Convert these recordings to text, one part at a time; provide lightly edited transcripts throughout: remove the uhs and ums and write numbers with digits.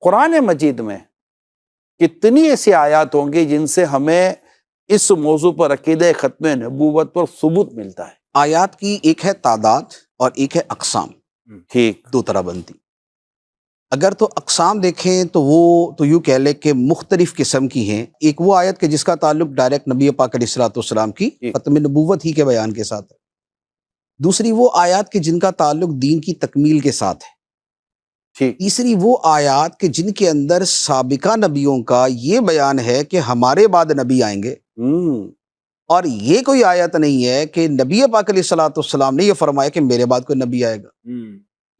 قرآن مجید میں کتنی ایسی آیات ہوں گی جن سے ہمیں اس موضوع پر عقیدہ ختم نبوت پر ثبوت ملتا ہے؟ آیات کی ایک ہے تعداد اور ایک ہے اقسام، ٹھیک، دو طرح بنتی۔ اگر تو اقسام دیکھیں تو وہ تو یوں کہہ لیں کہ مختلف قسم کی ہیں۔ ایک وہ آیت کہ جس کا تعلق ڈائریکٹ نبی پاک علیہ الصلوۃ والسلام کی ختم نبوت ہی کے بیان کے ساتھ ہے۔ دوسری وہ آیات کہ جن کا تعلق دین کی تکمیل کے ساتھ ہے۔ ٹھیک، تیسری وہ آیات کہ جن کے اندر سابقہ نبیوں کا یہ بیان ہے کہ ہمارے بعد نبی آئیں گے، اور یہ کوئی آیت نہیں ہے کہ نبی پاک علیہ الصلوۃ والسلام نے یہ فرمایا کہ میرے بعد کوئی نبی آئے گا۔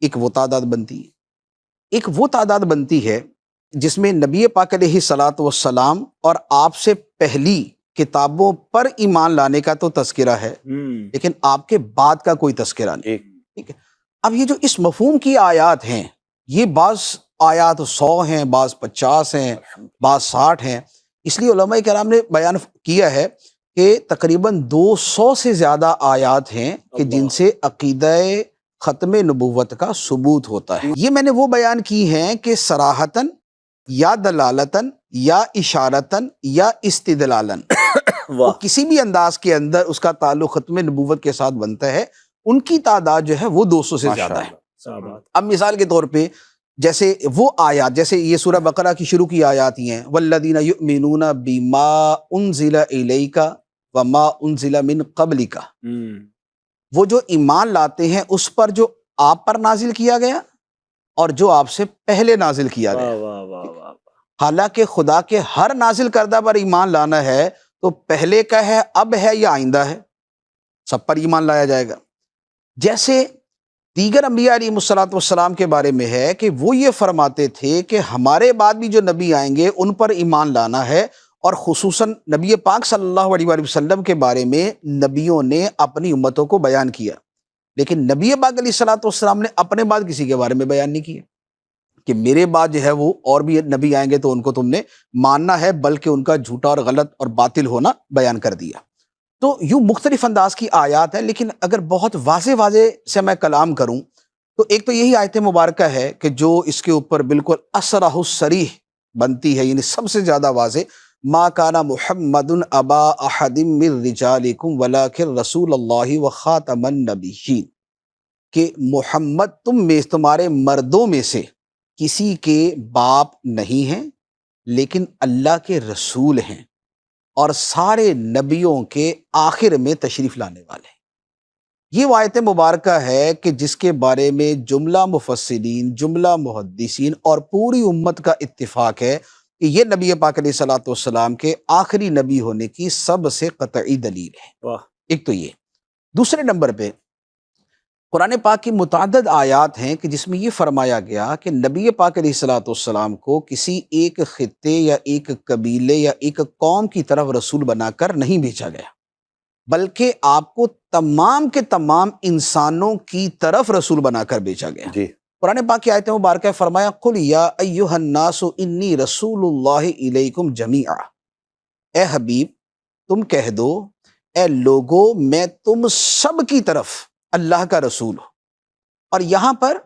ایک وہ تعداد بنتی ہے۔ ایک وہ تعداد بنتی ہے جس میں نبی پاک علیہ الصلوۃ والسلام اور آپ سے پہلی کتابوں پر ایمان لانے کا تو تذکرہ ہے، لیکن آپ کے بعد کا کوئی تذکرہ نہیں۔ ٹھیک ہے، اب یہ جو اس مفہوم کی آیات ہیں، یہ بعض آیات 100 ہیں، بعض 50 ہیں، بعض 60 ہیں۔ اس لیے علماء کرام نے بیان کیا ہے کہ تقریباً 200 سے زیادہ آیات ہیں کہ جن سے عقیدہ ختم نبوت کا ثبوت ہوتا ہے۔ یہ میں نے وہ بیان کی ہیں کہ صراحتاً یا دلالتاً یا اشارتاً یا استدلالن، وہ کسی بھی انداز کے اندر اس کا تعلق ختم نبوت کے ساتھ بنتا ہے۔ ان کی تعداد جو ہے وہ 200 سے زیادہ ہے۔ اب مثال کے طور پہ جیسے وہ آیات، جیسے یہ سورہ بقرہ کی شروع کی آیات ہی ہیں، والذین یؤمنون بما انزل الیک وما انزل من قبلک، وہ جو ایمان لاتے ہیں اس پر جو آپ پر نازل کیا گیا اور جو آپ سے پہلے نازل کیا گیا۔ حالانکہ خدا کے ہر نازل کردہ پر ایمان لانا ہے تو پہلے کا ہے، اب ہے یا آئندہ ہے، سب پر ایمان لایا جائے گا۔ جیسے دیگر انبیاء علیہ الصلوۃ والسلام کے بارے میں ہے کہ وہ یہ فرماتے تھے کہ ہمارے بعد بھی جو نبی آئیں گے ان پر ایمان لانا ہے، اور خصوصاً نبی پاک صلی اللہ علیہ وآلہ وسلم کے بارے میں نبیوں نے اپنی امتوں کو بیان کیا، لیکن نبی پاک علیہ الصلوۃ والسلام نے اپنے بعد کسی کے بارے میں بیان نہیں کیا کہ میرے بعد جو ہے وہ اور بھی نبی آئیں گے تو ان کو تم نے ماننا ہے، بلکہ ان کا جھوٹا اور غلط اور باطل ہونا بیان کر دیا۔ تو یوں مختلف انداز کی آیات ہیں، لیکن اگر بہت واضح سے میں کلام کروں تو ایک تو یہی آیت مبارکہ ہے کہ جو اس کے اوپر بالکل اصرح الصریح بنتی ہے، یعنی سب سے زیادہ واضح، ما کان محمد ابا احد من رجالکم ولکن رسول اللہ وخاتم النبیین، کہ محمد تمہارے مردوں میں سے کسی کے باپ نہیں ہیں لیکن اللہ کے رسول ہیں اور سارے نبیوں کے آخر میں تشریف لانے والے ہیں۔ یہ وہ آیت مبارکہ ہے کہ جس کے بارے میں جملہ مفسرین، جملہ محدثین اور پوری امت کا اتفاق ہے کہ یہ نبی پاک علیہ الصلوۃ والسلام کے آخری نبی ہونے کی سب سے قطعی دلیل ہے۔ ایک تو یہ۔ دوسرے نمبر پہ قرآن پاک کی متعدد آیات ہیں کہ جس میں یہ فرمایا گیا کہ نبی پاک علیہ الصلوۃ والسلام کو کسی ایک خطے یا ایک قبیلے یا ایک قوم کی طرف رسول بنا کر نہیں بھیجا گیا، بلکہ آپ کو تمام کے تمام انسانوں کی طرف رسول بنا کر بھیجا گیا۔ قرآن پاک کی آیت مبارکہ فرمایا قل یا ایھا الناس انی رسول اللہ الیکم جمیعا، اے حبیب تم کہہ دو اے لوگو میں تم سب کی طرف اللہ کا رسول ہوں۔ اور یہاں پر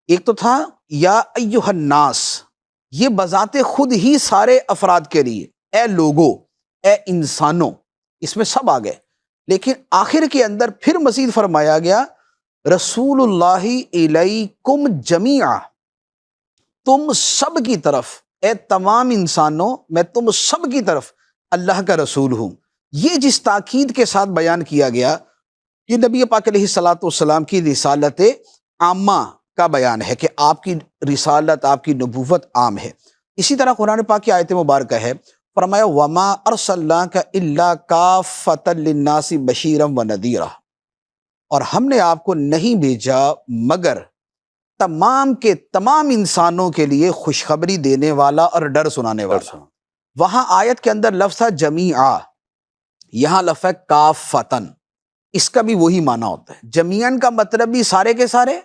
ایک تو تھا یا ایھا الناس، یہ بذات خود ہی سارے افراد کے لیے، اے لوگو، اے انسانوں، اس میں سب آ گئے، لیکن آخر کے اندر پھر مزید فرمایا گیا رسول اللہ الیکم جمیعا، تم سب کی طرف، اے تمام انسانوں میں تم سب کی طرف اللہ کا رسول ہوں۔ یہ جس تاکید کے ساتھ بیان کیا گیا، یہ نبی پاک علیہ الصلوۃ والسلام کی رسالت عامہ کا بیان ہے کہ آپ کی رسالت، آپ کی نبوت عام ہے۔ اسی طرح قرآن پاک کی آیت مبارکہ ہے، فرمایا وما ارسلناک الا کافۃ للناس بشیرا ونذیرا، اور ہم نے آپ کو نہیں بھیجا مگر تمام کے تمام انسانوں کے لیے خوشخبری دینے والا اور ڈر سنانے والا۔ وہاں آیت کے اندر لفظ تھا جمیعا، یہاں لفظ ہے کافتن، اس کا بھی وہی معنی ہوتا ہے۔ جمیعن کا مطلب بھی سارے کے سارے،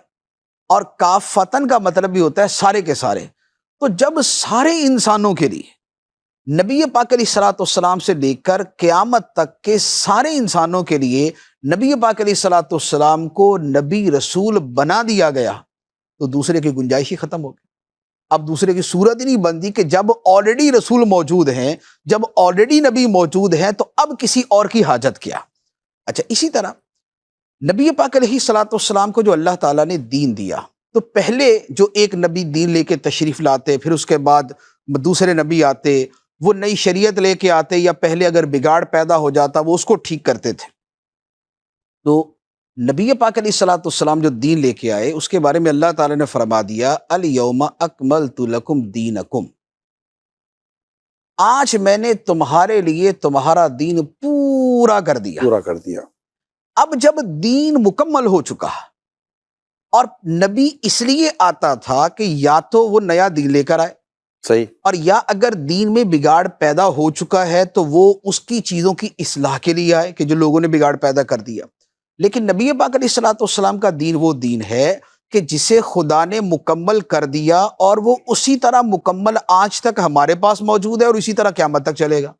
اور کافتن کا مطلب بھی ہوتا ہے سارے کے سارے۔ تو جب سارے انسانوں کے لیے نبی پاک علیہ الصلوۃ والسلام سے لے کر قیامت تک کے سارے انسانوں کے لیے نبی پاک علیہ الصلوۃ والسلام کو نبی رسول بنا دیا گیا تو دوسرے کی گنجائش ہی ختم ہو گئی۔ اب دوسرے کی صورت ہی نہیں بنتی کہ جب آلریڈی رسول موجود ہیں، جب آلریڈی نبی موجود ہیں تو اب کسی اور کی حاجت کیا؟ اچھا، اسی طرح نبی پاک علیہ الصلوۃ والسلام کو جو اللہ تعالیٰ نے دین دیا، تو پہلے جو ایک نبی دین لے کے تشریف لاتے، پھر اس کے بعد دوسرے نبی آتے، وہ نئی شریعت لے کے آتے، یا پہلے اگر بگاڑ پیدا ہو جاتا وہ اس کو ٹھیک کرتے تھے۔ تو نبی پاک علیہ الصلوۃ والسلام جو دین لے کے آئے، اس کے بارے میں اللہ تعالیٰ نے فرما دیا الیوم اکملت لکم دینکم، آج میں نے تمہارے لیے تمہارا دین پورا کر دیا۔ پورا کر دیا۔ اب جب دین مکمل ہو چکا، اور نبی اس لیے آتا تھا کہ یا تو وہ نیا دین لے کر آئے، صحیح، اور یا اگر دین میں بگاڑ پیدا ہو چکا ہے تو وہ اس کی چیزوں کی اصلاح کے لیے آئے کہ جو لوگوں نے بگاڑ پیدا کر دیا۔ لیکن نبی پاک علیہ الصلوۃ والسلام کا دین وہ دین ہے کہ جسے خدا نے مکمل کر دیا، اور وہ اسی طرح مکمل آج تک ہمارے پاس موجود ہے، اور اسی طرح قیامت تک چلے گا۔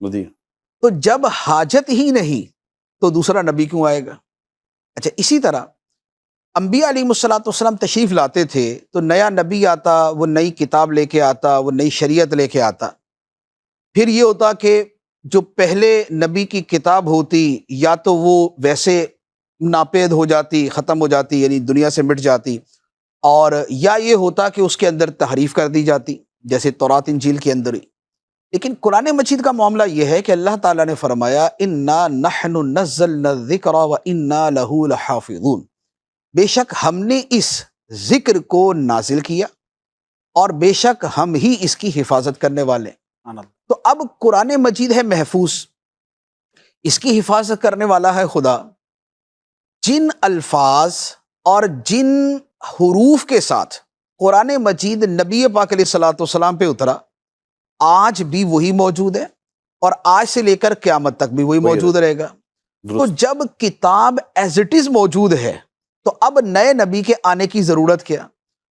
جی، تو جب حاجت ہی نہیں تو دوسرا نبی کیوں آئے گا؟ اچھا، اسی طرح انبیاء علیہ الصلوۃ والسلام تشریف لاتے تھے تو نیا نبی آتا، وہ نئی کتاب لے کے آتا، وہ نئی شریعت لے کے آتا۔ پھر یہ ہوتا کہ جو پہلے نبی کی کتاب ہوتی، یا تو وہ ویسے ناپید ہو جاتی، ختم ہو جاتی، یعنی دنیا سے مٹ جاتی، اور یا یہ ہوتا کہ اس کے اندر تحریف کر دی جاتی، جیسے تورات انجیل کے اندر ہی۔ لیکن قرآن مجید کا معاملہ یہ ہے کہ اللہ تعالیٰ نے فرمایا انا نحن نزلنا الذکر وانا لہ لحافظون، بے شک ہم نے اس ذکر کو نازل کیا، اور بے شک ہم ہی اس کی حفاظت کرنے والے ہیں۔ تو اب قرآن مجید ہے محفوظ، اس کی حفاظت کرنے والا ہے خدا۔ جن الفاظ اور جن حروف کے ساتھ قرآن مجید نبی پاک علیہ الصلوۃ والسلام پہ اترا، آج بھی وہی موجود ہے، اور آج سے لے کر قیامت تک بھی وہی موجود رہے گا۔ تو جب کتاب ایز اٹ از موجود ہے تو اب نئے نبی کے آنے کی ضرورت کیا؟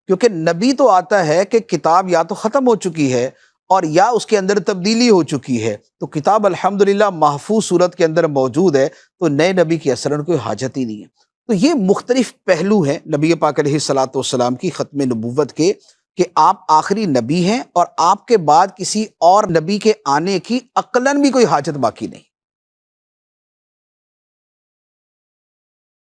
کیونکہ نبی تو آتا ہے کہ کتاب یا تو ختم ہو چکی ہے، اور یا اس کے اندر تبدیلی ہو چکی ہے، تو کتاب الحمدللہ محفوظ صورت کے اندر موجود ہے، تو نئے نبی کی اثراً کوئی حاجت ہی نہیں ہے۔ تو یہ مختلف پہلو ہیں نبی پاک علیہ الصلوۃ والسلام کی ختم نبوت کے، کہ آپ آخری نبی ہیں، اور آپ کے بعد کسی اور نبی کے آنے کی عقلاً بھی کوئی حاجت باقی نہیں۔